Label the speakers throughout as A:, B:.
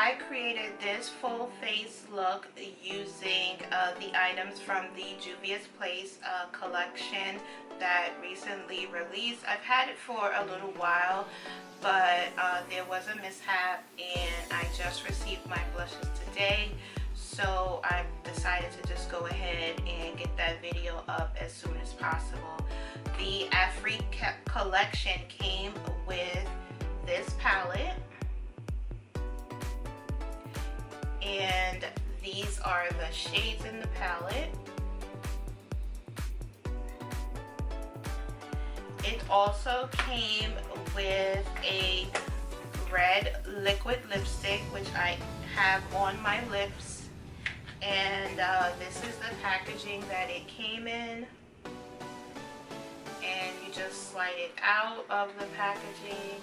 A: I created this full face look using the items from the Juvias Place collection that recently released. I've had it for a little while, but there was a mishap and I just received my blushes today. So I decided to just go ahead and get that video up as soon as possible. The Afrique collection came with this palette. And these are the shades in the palette. It also came with a red liquid lipstick, which I have on my lips. And this is the packaging that it came in. And you just slide it out of the packaging,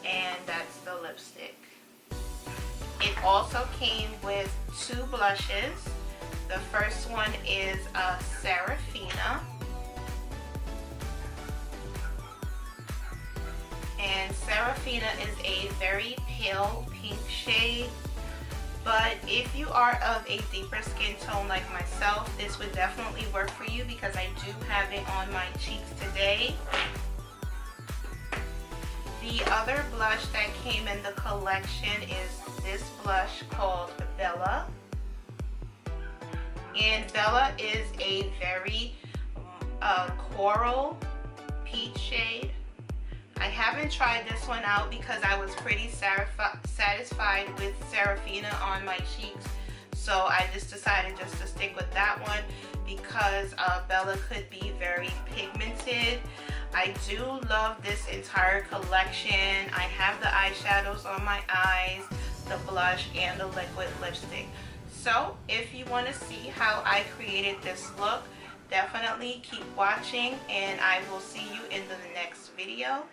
A: and that's the lipstick. It also came with two blushes. The first one is Serafina. And Serafina is a very pale pink shade. But if you are of a deeper skin tone like myself, this would definitely work for you because I do have it on my cheeks today. The other blush that came in the collection is this blush called Bella. And Bella is a very coral peach shade. I haven't tried this one out because I was pretty satisfied with Serafina on my cheeks. So I just decided just to stick with that one because Bella could be very pigmented. I do love this entire collection. I have the eyeshadows on my eyes, the blush, and the liquid lipstick. So if you want to see how I created this look, definitely keep watching and I will see you in the next video.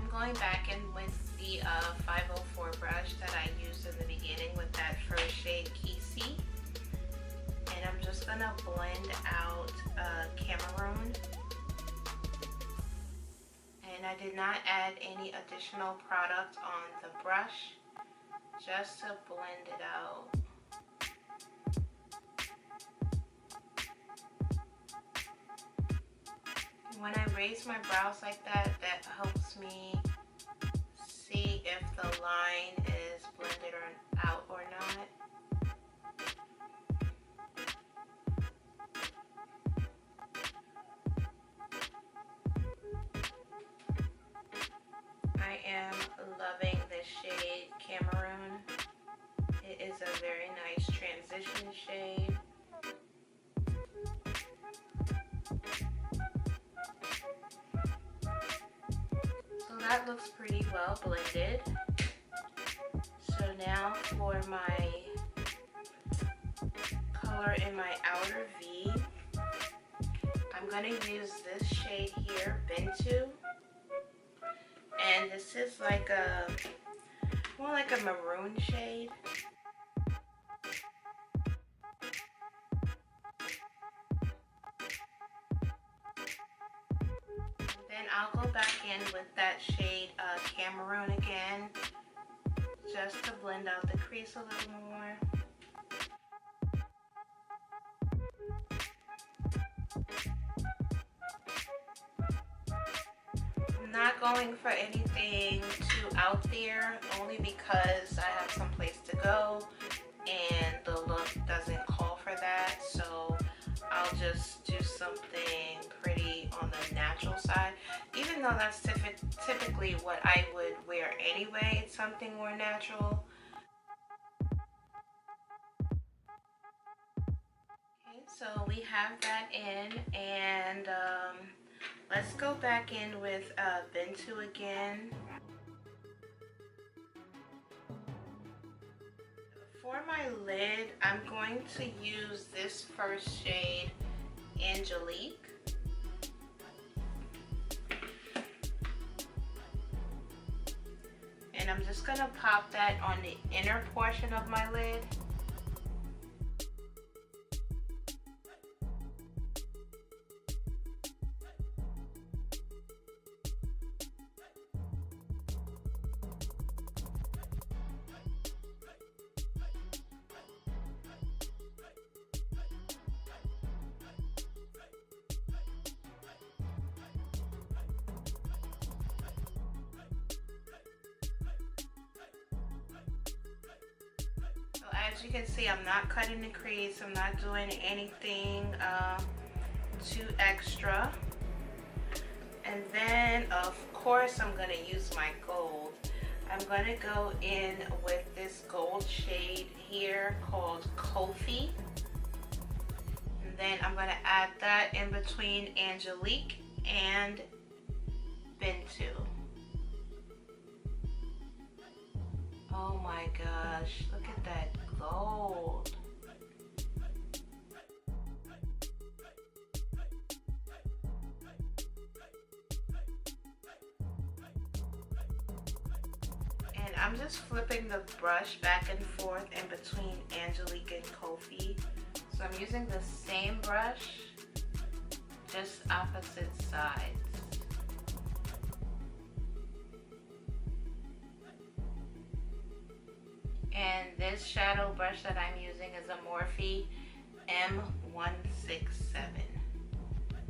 A: Going back in with the 504 brush that I used in the beginning with that first shade Kisi, and I'm just gonna blend out Cameroon. And I did not add any additional product on the brush, just to blend it out. When I raise my brows like that, that helps me see if the line is blended out or not. I am loving this shade Cameroon. It is a very nice transition shade. That looks pretty well blended. So now for my color in my outer V, I'm going to use this shade here, Bintu. And this is like a, more like a maroon shade. Then I'll go back in with that shade Cameroon again, just to blend out the crease a little more. I'm not going for anything too out there, only because I have some place to go and the look doesn't call for that. So I'll just do something pretty on the natural side, even though that's typically what I would wear anyway. It's something more natural. Okay, so we have that in, and let's go back in with Bintu again. For my lid, I'm going to use this first shade, Angelique. And I'm just going to pop that on the inner portion of my lid. As you can see, I'm not cutting the crease. I'm not doing anything too extra. And then, of course, I'm going to use my gold. I'm going to go in with this gold shade here called Kofi. And then I'm going to add that in between Angelique and Bintu. Oh my gosh, look at that gold. And I'm just flipping the brush back and forth in between Angelique and Kofi. So I'm using the same brush, just opposite sides. And this shadow brush that I'm using is a Morphe M167.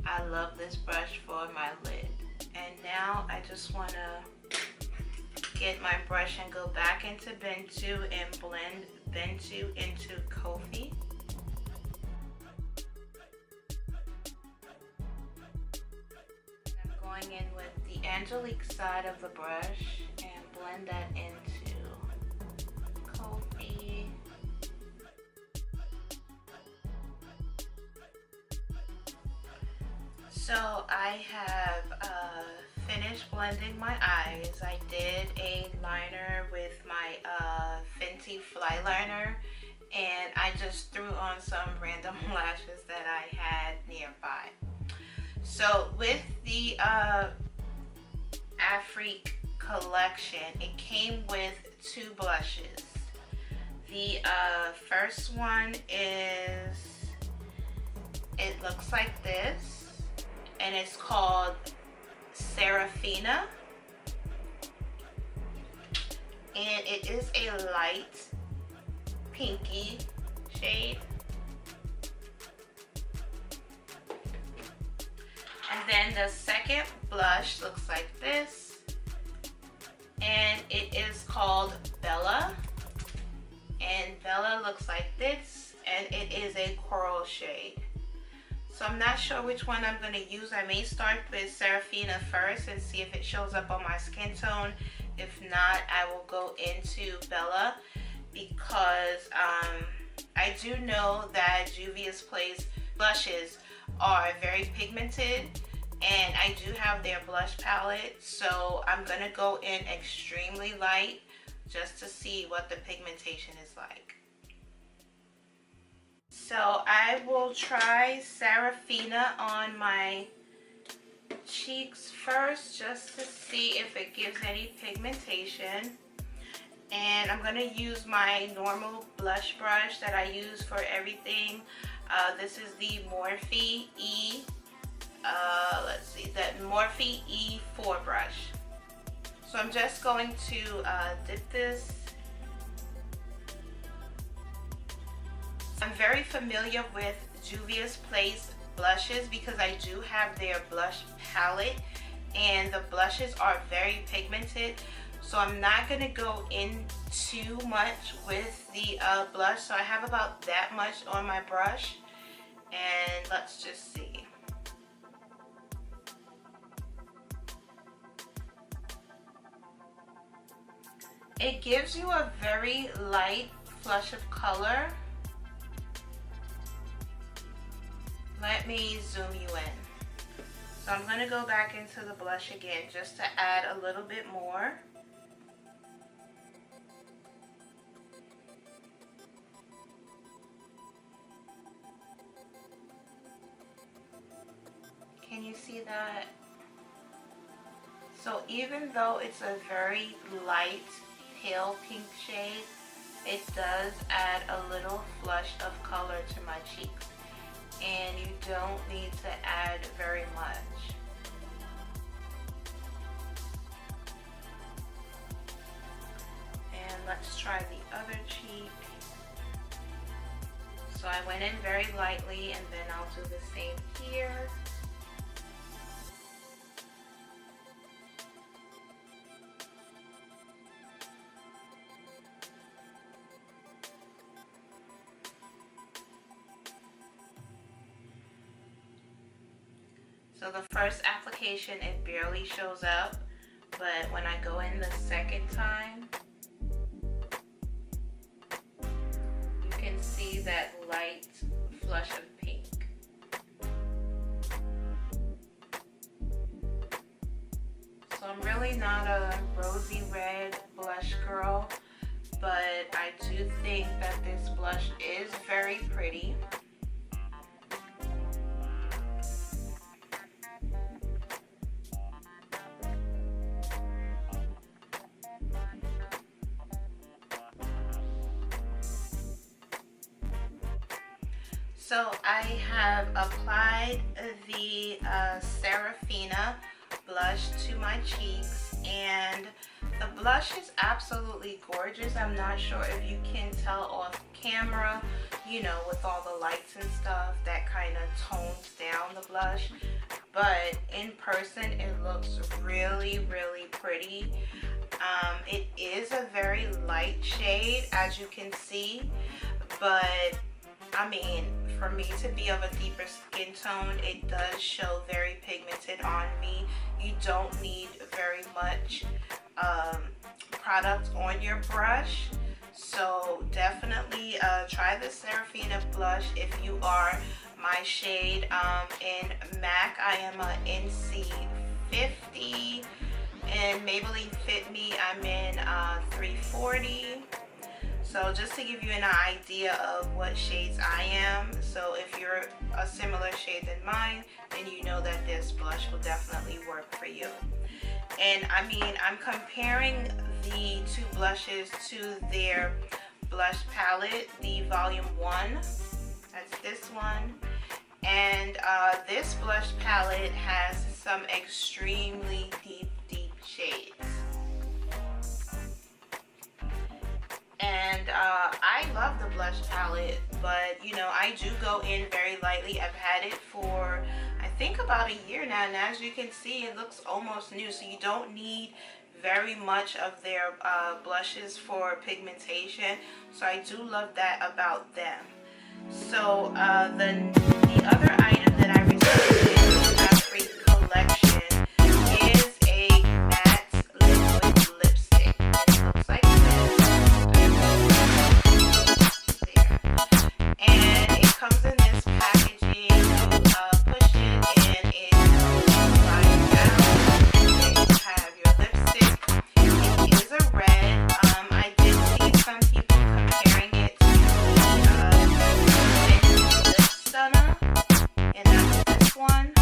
A: I love this brush for my lid. And now I just want to get my brush and go back into Bintu and blend Bintu into Kofi. And I'm going in with the Angelique side of the brush and blend that into Kofi. So I have finished blending my eyes. I did a liner with my Fenty Fly Liner, and I just threw on some random lashes that I had nearby. So with the Afrique collection, it came with two blushes. The first one is, it looks like this, and it's called Serafina, and it is a light pinky shade. And then the second blush looks like this, and it is called Bella. And Bella looks like this, and it is a coral shade. So I'm not sure which one I'm going to use. I may start with Serafina first and see if it shows up on my skin tone. If not, I will go into Bella, because I do know that Juvia's Place blushes are very pigmented, and I do have their blush palette, so I'm going to go in extremely light just to see what the pigmentation is like. So I will try Serafina on my cheeks first, just to see if it gives any pigmentation. And I'm going to use my normal blush brush that I use for everything. This is the Morphe E let's see, that Morphe E4 brush. So I'm just going to dip this. I'm very familiar with Juvia's Place blushes because I do have their blush palette, and the blushes are very pigmented. So I'm not going to go in too much with the blush. So I have about that much on my brush, and let's just see. It gives you a very light flush of color. Let me zoom you in. So I'm going to go back into the blush again just to add a little bit more. Can you see that? So even though it's a very light pale pink shade, it does add a little flush of color to my cheeks, and you don't need to add very much. And let's try the other cheek. So I went in very lightly, and then I'll do the same here. So the first application, it barely shows up, but when I go in the second time, you can see that light flush of pink. So I'm really not a rosy red blush girl, but I do think that this blush is very pretty. So I have applied the Serafina blush to my cheeks, and the blush is absolutely gorgeous. I'm not sure if you can tell off camera, you know, with all the lights and stuff, that kind of tones down the blush. But in person, it looks really, really pretty. It is a very light shade, as you can see, but I mean, for me to be of a deeper skin tone, it does show very pigmented on me. You don't need very much product on your brush. So definitely try the Serafina blush if you are my shade. In MAC, I am a NC50. And Maybelline Fit Me, I'm in 340. So just to give you an idea of what shades I am, so if you're a similar shade than mine, then you know that this blush will definitely work for you. And I mean, I'm comparing the two blushes to their blush palette, the volume 1, that's this one, and this blush palette has some extremely deep shades. And I love the blush palette, but you know, I do go in very lightly. I've had it for I think about a year now, and as you can see, it looks almost new. So you don't need very much of their blushes for pigmentation. So I do love that about them. So the other item that I received in the Afrique collection is a matte liquid lipstick. It looks like this. There. And it comes in this packaging. Push it and it slides down. And you have your lipstick. It is a red. I did see some people comparing it to the lip stunner, and that's this one.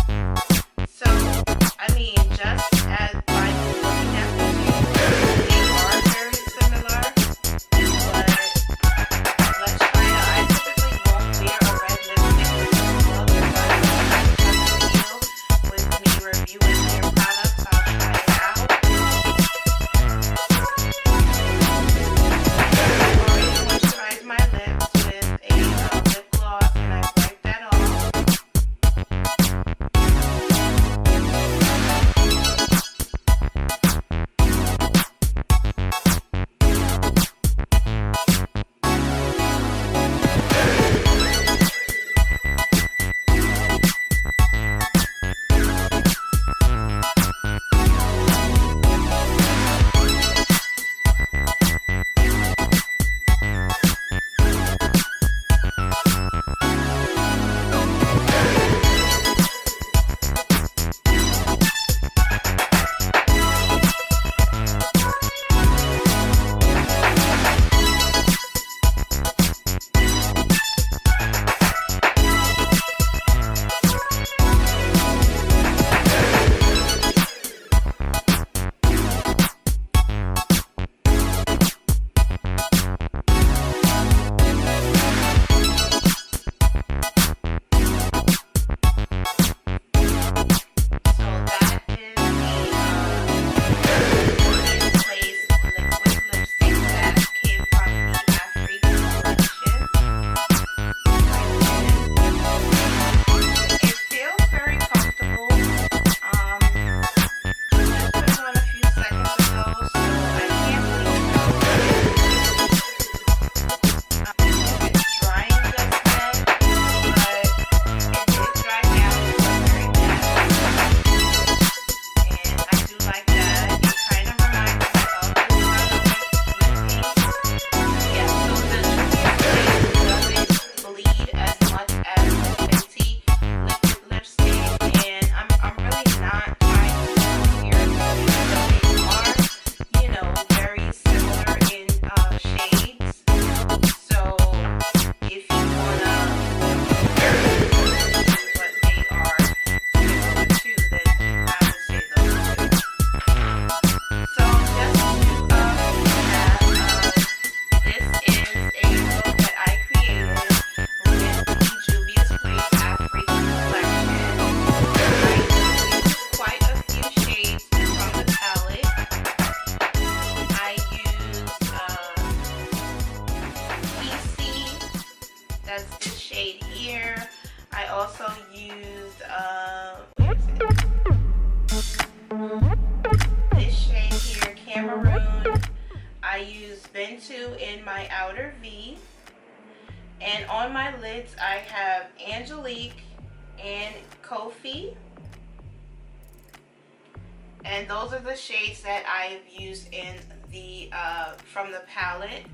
A: Cameroon. I use Bentu in my outer V. And on my lids, I have Angelique and Kofi. And those are the shades that I've used in the from the palette.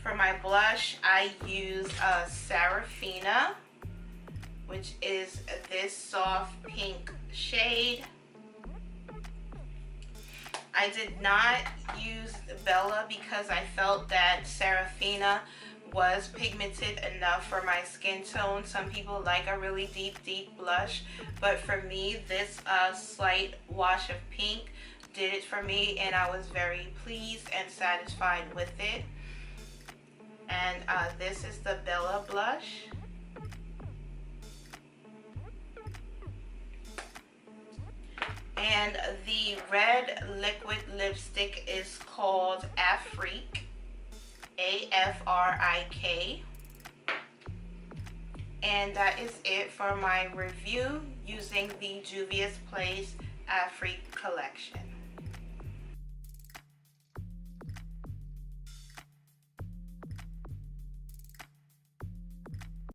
A: For my blush, I use Serafina, which is this soft pink shade. I did not use Bella because I felt that Serafina was pigmented enough for my skin tone. Some people like a really deep blush, but for me, this slight wash of pink did it for me, and I was very pleased and satisfied with it. And this is the Bella blush. And the red liquid lipstick is called Afrique, A-F-R-I-K. And that is it for my review using the Juvias Place Afrique collection.